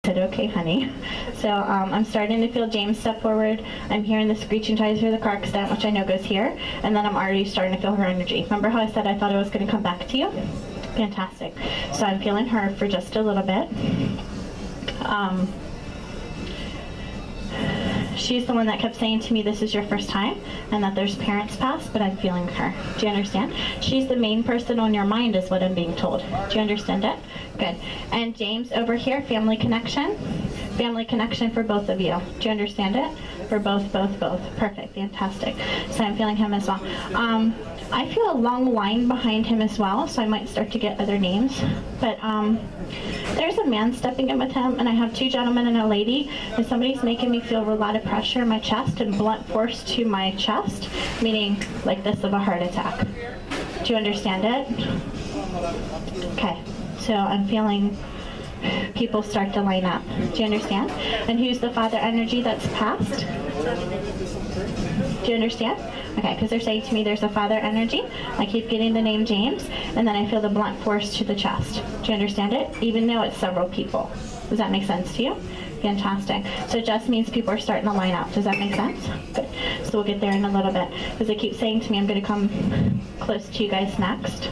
said, okay, honey. So I'm starting to feel James step forward. I'm hearing the screeching tires through the car accident, which I know goes here. And then I'm already starting to feel her energy. Remember how I said I thought I was going to come back to you? Fantastic. So I'm feeling her for just a little bit. She's the one that kept saying to me, this is your first time, and that there's parents past, but I'm feeling her. Do you understand? She's the main person on your mind is what I'm being told. Do you understand it? Good. And James over here, family connection. Family connection for both of you. Do you understand it? For both. Perfect. Fantastic. So I'm feeling him as well. I feel a long line behind him as well, so I might start to get other names. But there's a man stepping in with him, and I have two gentlemen and a lady, and somebody's making me feel a lot of pressure in my chest and blunt force to my chest, meaning like this of a heart attack. Do you understand it? Okay, so I'm feeling people start to line up. Do you understand? And who's the father energy that's passed? Do you understand? Okay, because they're saying to me there's a father energy. I keep getting the name James, and then I feel the blunt force to the chest. Do you understand it? Even though it's several people. Does that make sense to you? Fantastic. So it just means people are starting to line up. Does that make sense? Good. So we'll get there in a little bit. Because they keep saying to me I'm going to come close to you guys next.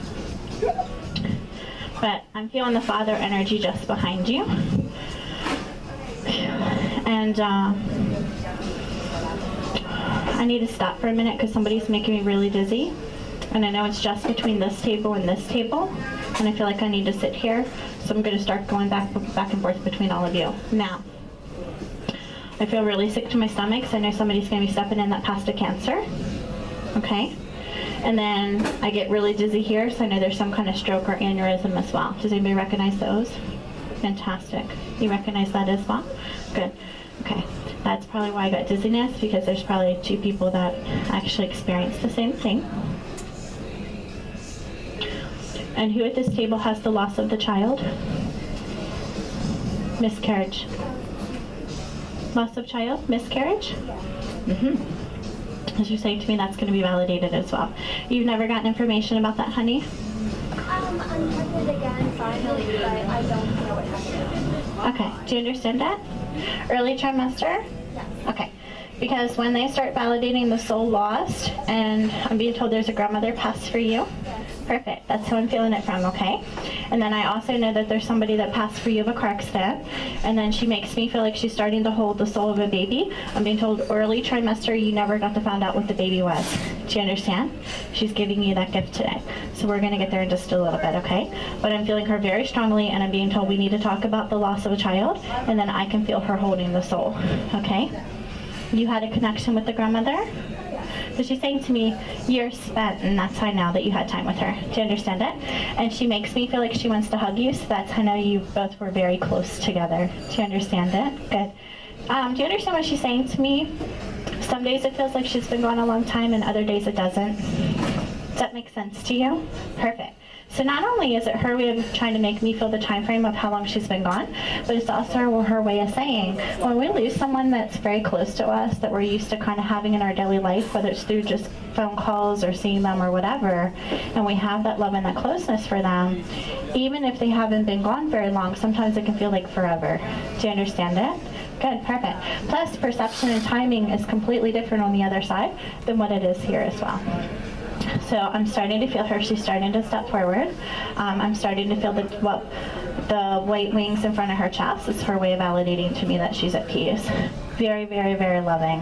But I'm feeling the father energy just behind you. And I need to stop for a minute because somebody's making me really dizzy. And I know it's just between this table and this table. And I feel like I need to sit here. So I'm going to start going back and forth between all of you. Now, I feel really sick to my stomach, so I know somebody's going to be stepping in that passed a cancer. Okay? And then I get really dizzy here, so I know there's some kind of stroke or aneurysm as well. Does anybody recognize those? Fantastic. You recognize that as well? Good. Okay. That's probably why I got dizziness, because there's probably two people that actually experienced the same thing. And who at this table has the loss of the child? Miscarriage. Loss of child? Miscarriage? As you're saying to me, that's going to be validated as well. You've never gotten information about that, honey? I'm pregnant again, finally, but I don't know what happened. Okay. Do you understand that? Early trimester? Yes. Okay. Because when they start validating the soul lost, and I'm being told there's a grandmother passed for you. Yes. Perfect. That's who I'm feeling it from, okay? And then I also know that there's somebody that passed for you of a car accident, and then she makes me feel like she's starting to hold the soul of a baby. I'm being told early trimester, you never got to find out what the baby was. Do you understand? She's giving you that gift today. So we're going to get there in just a little bit, okay? But I'm feeling her very strongly, and I'm being told we need to talk about the loss of a child, and then I can feel her holding the soul, okay? You had a connection with the grandmother? So she's saying to me, you're spent, and that's how I know that you had time with her. Do you understand it? And she makes me feel like she wants to hug you, so that's how I know you both were very close together. Do you understand it? Good. Do you understand what she's saying to me? Some days it feels like she's been gone a long time, and other days it doesn't. Does that make sense to you? Perfect. So not only is it her way of trying to make me feel the time frame of how long she's been gone, but it's also her way of saying, when we lose someone that's very close to us, that we're used to kind of having in our daily life, whether it's through just phone calls or seeing them or whatever, and we have that love and that closeness for them, even if they haven't been gone very long, sometimes it can feel like forever. Do you understand it? Good, perfect. Plus, perception and timing is completely different on the other side than what it is here as well. So I'm starting to feel her. She's starting to step forward. I'm starting to feel the white wings in front of her chest. It's her way of validating to me that she's at peace. Very, very, very loving.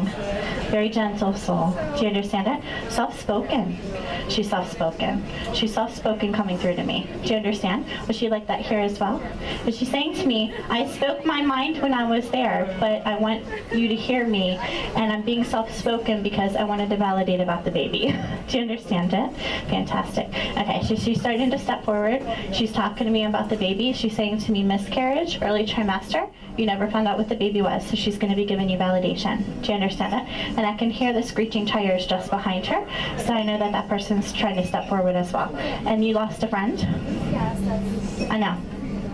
Very gentle soul. Do you understand it? Soft-spoken. She's soft-spoken. She's soft-spoken coming through to me. Do you understand? Was she like that here as well? But she's saying to me, I spoke my mind when I was there, but I want you to hear me, and I'm being soft-spoken because I wanted to validate about the baby. Do you understand it? Fantastic. Okay, so she's starting to step forward. She's talking to me about the baby. She's saying to me, miscarriage, early trimester. You never found out what the baby was, so she's going to be giving you validation. Do you understand it? And I can hear the screeching tires just behind her, so I know that that person's trying to step forward as well. And you lost a friend? Yes, that's... I know.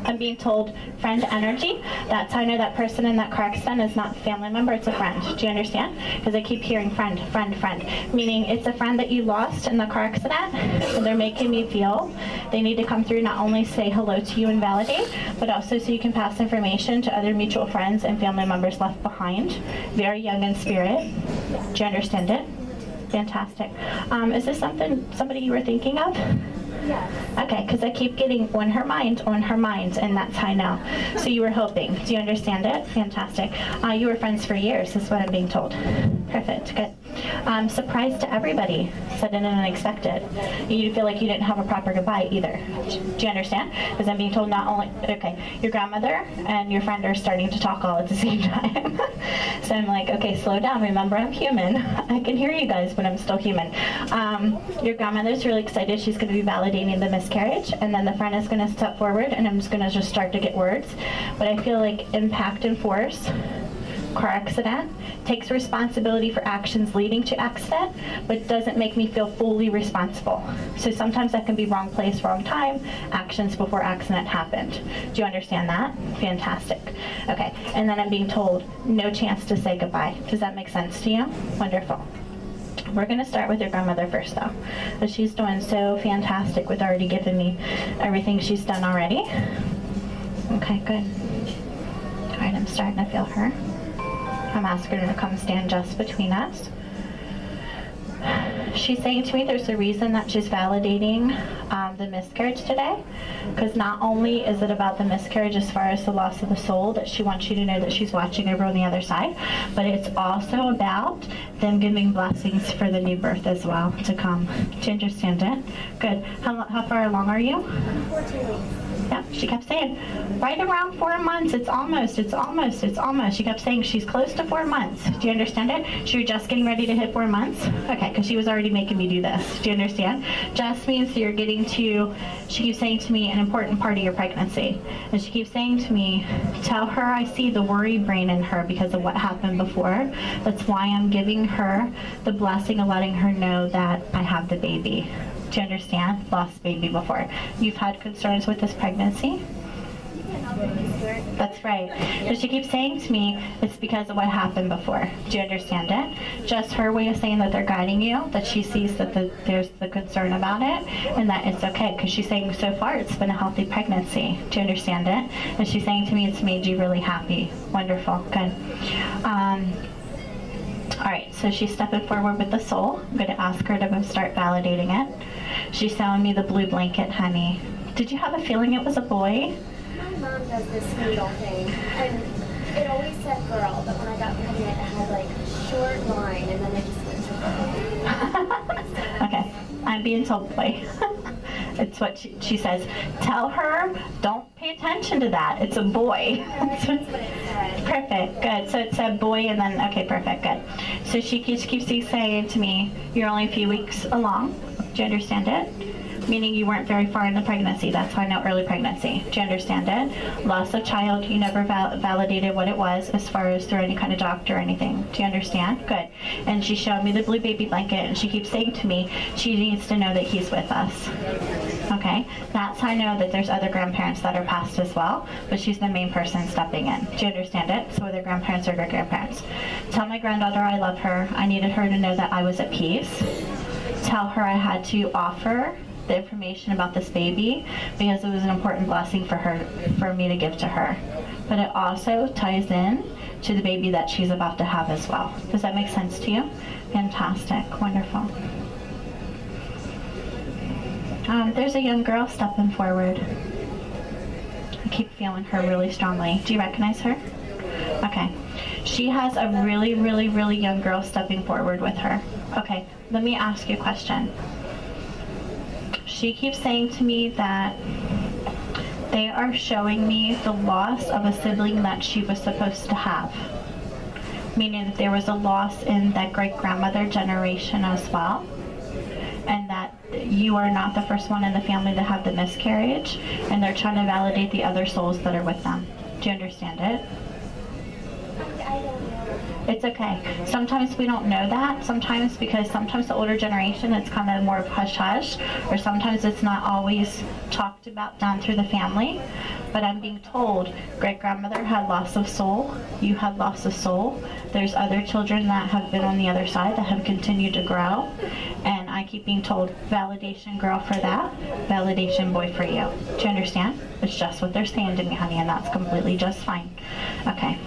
I'm being told friend energy. That's how I know that person in that car accident is not a family member, it's a friend. Do you understand? Because I keep hearing friend, friend, friend. Meaning it's a friend that you lost in the car accident, and they're making me feel they need to come through, not only say hello to you and validate, but also so you can pass information to other mutual friends and family members left behind. Very young in spirit. Do you understand it? Fantastic. Is this somebody you were thinking of? Yes. Okay, because I keep getting on her mind, and that's how I know. So you were hoping. Do you understand it? Fantastic. You were friends for years, is what I'm being told. Perfect, good. Surprise to everybody, sudden and unexpected. You feel like you didn't have a proper goodbye either. Do you understand? Because I'm being told not only, okay, your grandmother and your friend are starting to talk all at the same time. So I'm like, okay, slow down. Remember, I'm human. I can hear you guys, but I'm still human. Your grandmother's really excited. She's going to be validating the miscarriage, and then the friend is going to step forward, and I'm just going to just start to get words. But I feel like impact and force, car accident, takes responsibility for actions leading to accident, but doesn't make me feel fully responsible. So sometimes that can be wrong place, wrong time, actions before accident happened. Do you understand that? Fantastic. Okay, and then I'm being told no chance to say goodbye. Does that make sense to you? Wonderful. We're going to start with your grandmother first, though. But she's doing so fantastic with already giving me everything she's done already. Okay, good. All right, I'm starting to feel her. I'm asking her to come stand just between us. She's saying to me there's a reason that she's validating the miscarriage today, because not only is it about the miscarriage as far as the loss of the soul that she wants you to know that she's watching over on the other side, but it's also about them giving blessings for the new birth as well to come. Do you understand it? Good. How far along are you? 14 weeks. Yeah, she kept saying, right around 4 months, it's almost. She kept saying she's close to 4 months. Do you understand it? She was just getting ready to hit 4 months? Okay, because she was already making me do this. Do you understand? Just means you're getting to, she keeps saying to me, an important part of your pregnancy. And she keeps saying to me, tell her I see the worry brain in her because of what happened before. That's why I'm giving her the blessing of letting her know that I have the baby. Do you understand? Lost baby before. You've had concerns with this pregnancy? That's right. So she keeps saying to me, it's because of what happened before. Do you understand it? Just her way of saying that they're guiding you, that she sees that there's the concern about it, and that it's okay, because she's saying so far it's been a healthy pregnancy. Do you understand it? And she's saying to me it's made you really happy. Wonderful. Good. All right, so she's stepping forward with the soul. I'm going to ask her to start validating it. She's showing me the blue blanket, honey. Did you have a feeling it was a boy? My mom does this needle thing, and it always said girl, but when I got pregnant, it had like a short line, and then it just went to boy. Okay, I'm being told boy. It's what she says. Tell her, don't pay attention to that. It's a boy. That's what it said. Perfect, good. So it said boy and then, okay, perfect, good. So she keeps saying to me, you're only a few weeks along. Do you understand it? Meaning you weren't very far in the pregnancy. That's how I know early pregnancy. Do you understand it? Loss of child, you never validated what it was as far as through any kind of doctor or anything. Do you understand? Good. And she showed me the blue baby blanket, and she keeps saying to me she needs to know that he's with us. Okay? That's how I know that there's other grandparents that are passed as well, but she's the main person stepping in. Do you understand it? So whether grandparents or great-grandparents. Tell my granddaughter I love her. I needed her to know that I was at peace. Tell her I had to offer the information about this baby because it was an important blessing for me to give to her. But it also ties in to the baby that she's about to have as well. Does that make sense to you? Fantastic. Wonderful. There's a young girl stepping forward. I keep feeling her really strongly. Do you recognize her? Okay. She has a really, really, really young girl stepping forward with her. Okay, let me ask you a question. She keeps saying to me that they are showing me the loss of a sibling that she was supposed to have. Meaning that there was a loss in that great-grandmother generation as well. And that you are not the first one in the family to have the miscarriage. And they're trying to validate the other souls that are with them. Do you understand it? I don't know. It's okay. Sometimes we don't know that. Sometimes because sometimes the older generation, it's kind of more of hush-hush, or sometimes it's not always talked about down through the family. But I'm being told great-grandmother had loss of soul, you had loss of soul, there's other children that have been on the other side that have continued to grow, and I keep being told validation girl for that, validation boy for you. Do you understand? It's just what they're saying to me, honey, and that's completely just fine. Okay.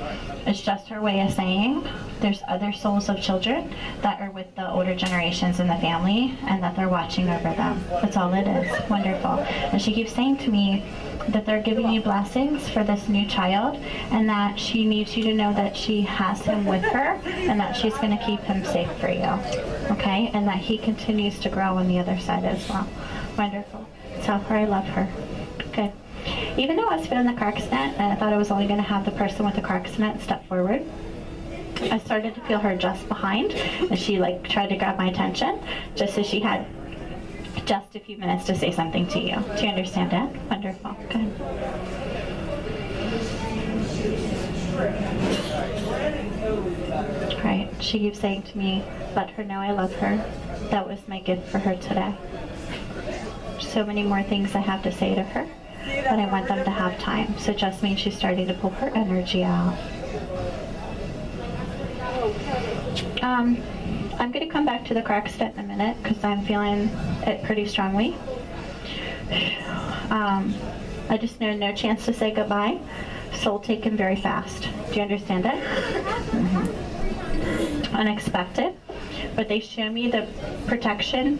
It's just her way of saying there's other souls of children that are with the older generations in the family and that they're watching over them. That's all it is. Wonderful. And she keeps saying to me that they're giving you blessings for this new child and that she needs you to know that she has him with her and that she's going to keep him safe for you. Okay? And that he continues to grow on the other side as well. Wonderful. Tell her I love her. Good. Even though I was feeling the car accident and I thought I was only going to have the person with the car accident step forward, I started to feel her just behind, and she tried to grab my attention just as she had just a few minutes to say something to you. Do you understand that? Wonderful. Good. All right. She keeps saying to me, let her know I love her. That was my gift for her today. So many more things I have to say to her, but I want them to have time. So it just means she's starting to pull her energy out. I'm going to come back to the car accident in a minute because I'm feeling it pretty strongly. I just know no chance to say goodbye. Soul taken very fast. Do you understand it? Mm-hmm. Unexpected. But they show me the protection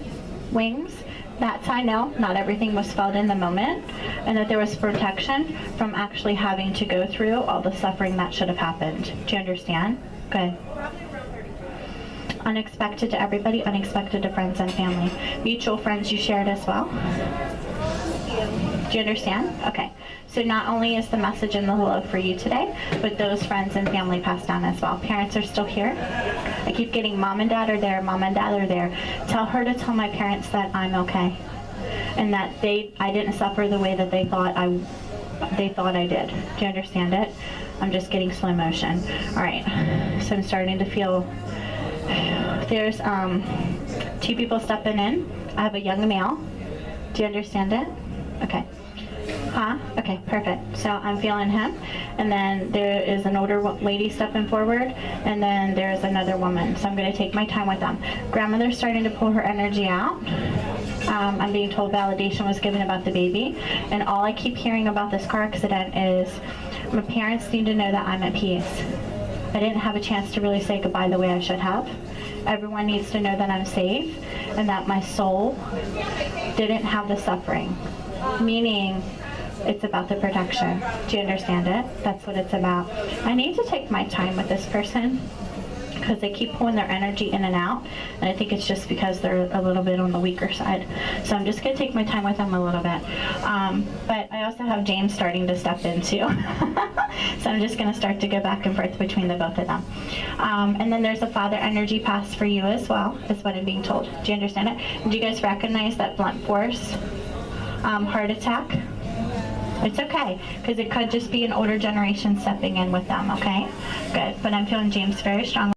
wings. That's I know not everything was felt in the moment, and that there was protection from actually having to go through all the suffering that should have happened. Do you understand? Good. Unexpected to everybody, unexpected to friends and family. Mutual friends you shared as well. Do you understand? Okay. So not only is the message and the love for you today, but those friends and family passed down as well. Parents are still here. I keep getting mom and dad are there, mom and dad are there. Tell her to tell my parents that I'm okay. And that I didn't suffer the way that they thought I did. Do you understand it? I'm just getting slow motion. All right. So I'm starting to feel there's 2 people stepping in. I have a young male. Do you understand it? Okay. Okay, perfect. So I'm feeling him. And then there is an older lady stepping forward. And then there's another woman. So I'm going to take my time with them. Grandmother's starting to pull her energy out. I'm being told validation was given about the baby. And all I keep hearing about this car accident is my parents need to know that I'm at peace. I didn't have a chance to really say goodbye the way I should have. Everyone needs to know that I'm safe and that my soul didn't have the suffering. Meaning, it's about the protection. Do you understand it? That's what it's about. I need to take my time with this person because they keep pulling their energy in and out, and I think it's just because they're a little bit on the weaker side. So I'm just going to take my time with them a little bit. But I also have James starting to step in too. So I'm just going to start to go back and forth between the both of them. And then there's a father energy pass for you as well, is what I'm being told. Do you understand it? Do you guys recognize that blunt force heart attack? It's okay, because it could just be an older generation stepping in with them, okay? Good, but I'm feeling James very strong.